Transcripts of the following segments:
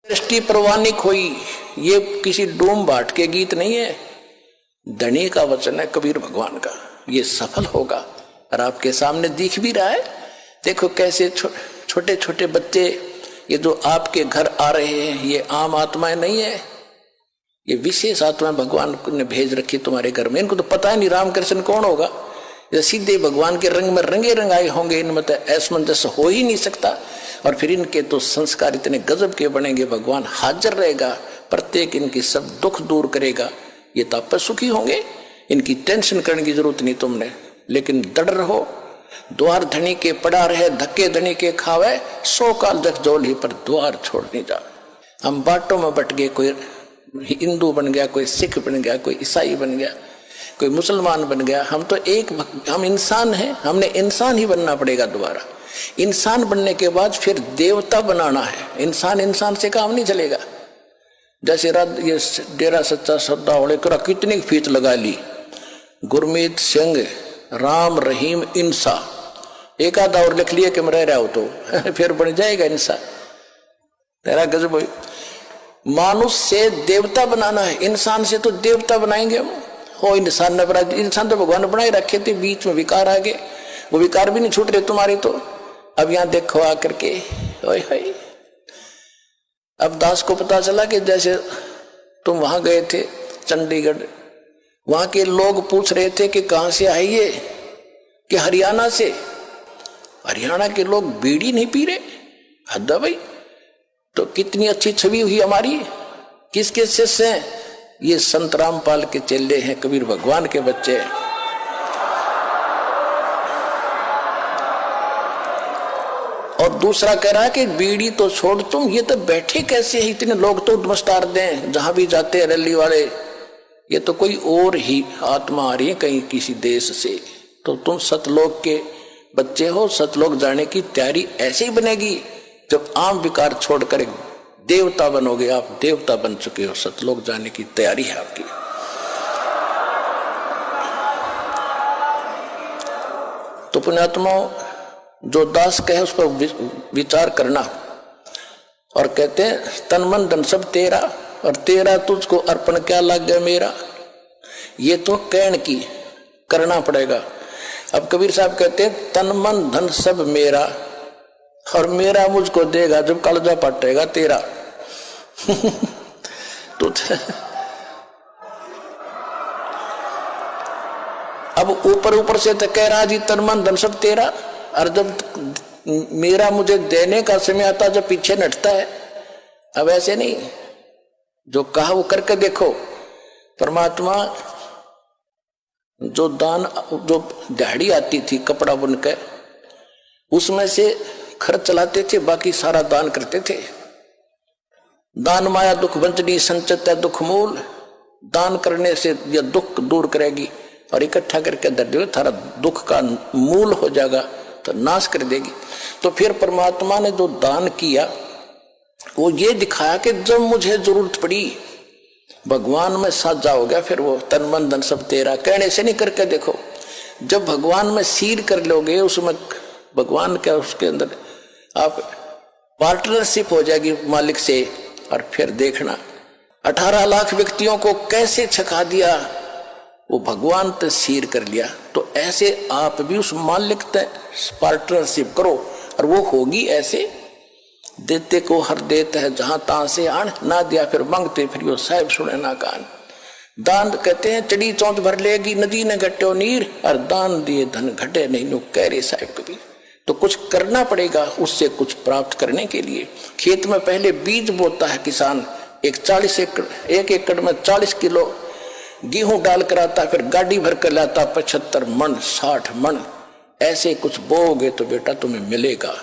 दृष्टि परवानी खोई, ये किसी डूम बाट के गीत नहीं है, धनी का वचन है कबीर भगवान का। ये सफल होगा और आपके सामने दिख भी रहा है। देखो कैसे छोटे छोटे बच्चे ये जो आपके घर आ रहे हैं, ये आम आत्माएं नहीं है, ये विशेष आत्माएं भगवान ने भेज रखी तुम्हारे घर में। इनको तो पता नहीं रामकृष्ण कौन होगा, ये सीधे भगवान के रंग में रंगे रंग आए होंगे, इनमें तो असमंजस हो ही नहीं सकता। और फिर इनके तो संस्कार इतने गजब के बनेंगे, भगवान हाजिर रहेगा, प्रत्येक इनकी सब दुख दूर करेगा, ये तो आप सुखी होंगे। इनकी टेंशन करने की जरूरत नहीं तुमने, लेकिन डर रहो। द्वार धनी के पड़ा रहे, धक्के धनी के खावे, 100 काल जग जोल ही पर द्वार छोड़ नहीं जावे। हम बाटों में बट गए, कोई हिंदू बन गया, कोई सिख बन गया, कोई ईसाई बन गया, कोई मुसलमान बन गया। हम तो हम इंसान हैं, हमने इंसान ही बनना पड़ेगा दोबारा। इंसान बनने के बाद फिर देवता बनाना है। इंसान से काम नहीं चलेगा। जैसे ये डेरा सच्चा सौदा वाले कितनी फीत लगा ली, गुरमीत सिंह राम रहीम इंसा, एक आधा और लिख लिया कि मैं रह रहा हूं तो फिर बन जाएगा इंसा। तेरा गजब। मानुष से देवता बनाना है, इंसान से तो देवता बनाएंगे हम। हो इंसान ने बना, इंसान तो भगवान ने बनाए रखे थे, बीच में विकार आ गए, वो विकार भी नहीं छूट रहे तुम्हारे। तो अब यहां देखो आकर के, ओए होए। अब दास को पता चला कि जैसे तुम वहां गए थे चंडीगढ़, वहां के लोग पूछ रहे थे कि कहां से आई ये, कि हरियाणा से। हरियाणा के लोग बीड़ी नहीं पी रहे, हद भाई। तो कितनी अच्छी छवि हुई हमारी। किसके शिष्य हैं? ये संत रामपाल के चेले हैं, कबीर भगवान के बच्चे हैं। और दूसरा कह रहा है कि बीड़ी तो छोड़ तुम, ये तो बैठे कैसे है, इतने लोग तो नमस्कार दें जहां भी जाते हैं रैली वाले, ये तो कोई और ही आत्मा आ रही है कहीं किसी देश से। तो तुम सतलोक के बच्चे हो, सतलोक जाने की तैयारी ऐसे ही बनेगी जब आम विकार छोड़कर देवता बनोगे। आप देवता बन चुके हो, सतलोक जाने की तैयारी है आपकी। तो पुण्यात्माओं, जो दास कहे उस पर विचार करना। और कहते हैं तन मन धन सब तेरा, और तेरा तुझको अर्पण क्या लग गया मेरा। ये तो कहने की, करना पड़ेगा। अब कबीर साहब कहते हैं तन मन धन सब मेरा, और मेरा मुझको देगा जब कलजा पटेगा तेरा। तो अब ऊपर से तो कह रहा जी तन मन धन सब तेरा, और जब मेरा मुझे देने का समय आता जब पीछे नटता है। अब ऐसे नहीं, जो कहा वो करके देखो। परमात्मा जो दान, जो दिहाड़ी आती थी कपड़ा बुनकर, उसमें से खर्च चलाते थे, बाकी सारा दान करते थे। दान माया दुख वंचनी संचित है दुख मूल। दान करने से यह दुख दूर करेगी, और इकट्ठा करके दर दो, थारा दुख का मूल हो जाएगा, तो नाश कर देगी। तो फिर परमात्मा ने जो दान किया वो ये दिखाया कि जब मुझे जरूरत पड़ी भगवान में साझा हो गया। फिर वो तन मन धन सब तेरा कहने से नहीं, करके देखो। जब भगवान में सीर कर लोगे, उसमें भगवान का उसके अंदर आप पार्टनरशिप हो जाएगी मालिक से। और फिर देखना 18 लाख व्यक्तियों को कैसे छका दिया, वो भगवान ते सीर कर लिया। तो ऐसे आप भी उस मालिक ते पार्टनरशिप करो, और वो होगी ऐसे। देते को हर देता है जहां तहां से आन, ना दिया फिर मांगते फिर यो साहिब सुने ना कान। दान कहते हैं चढ़ी चौंत भर लेगी नदी ने घट्यो नीर, और दान दिए धन घटे नहीं नो कह रहे साहिब कभी। तो कुछ करना पड़ेगा उससे कुछ प्राप्त करने के लिए। खेत में पहले बीज बोता है किसान, एक एकड़ में 40 किलो गेहूं डाल कर आता, फिर गाड़ी भर कर लाता 75 मन 60 मन। ऐसे कुछ बोओगे तो बेटा तुम्हें मिलेगा।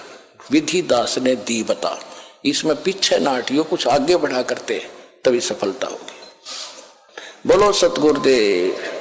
विधि दास ने दी बता, इसमें पीछे ना हटियो, कुछ आगे बढ़ा करते तभी सफलता होगी। बोलो सतगुरुदेव।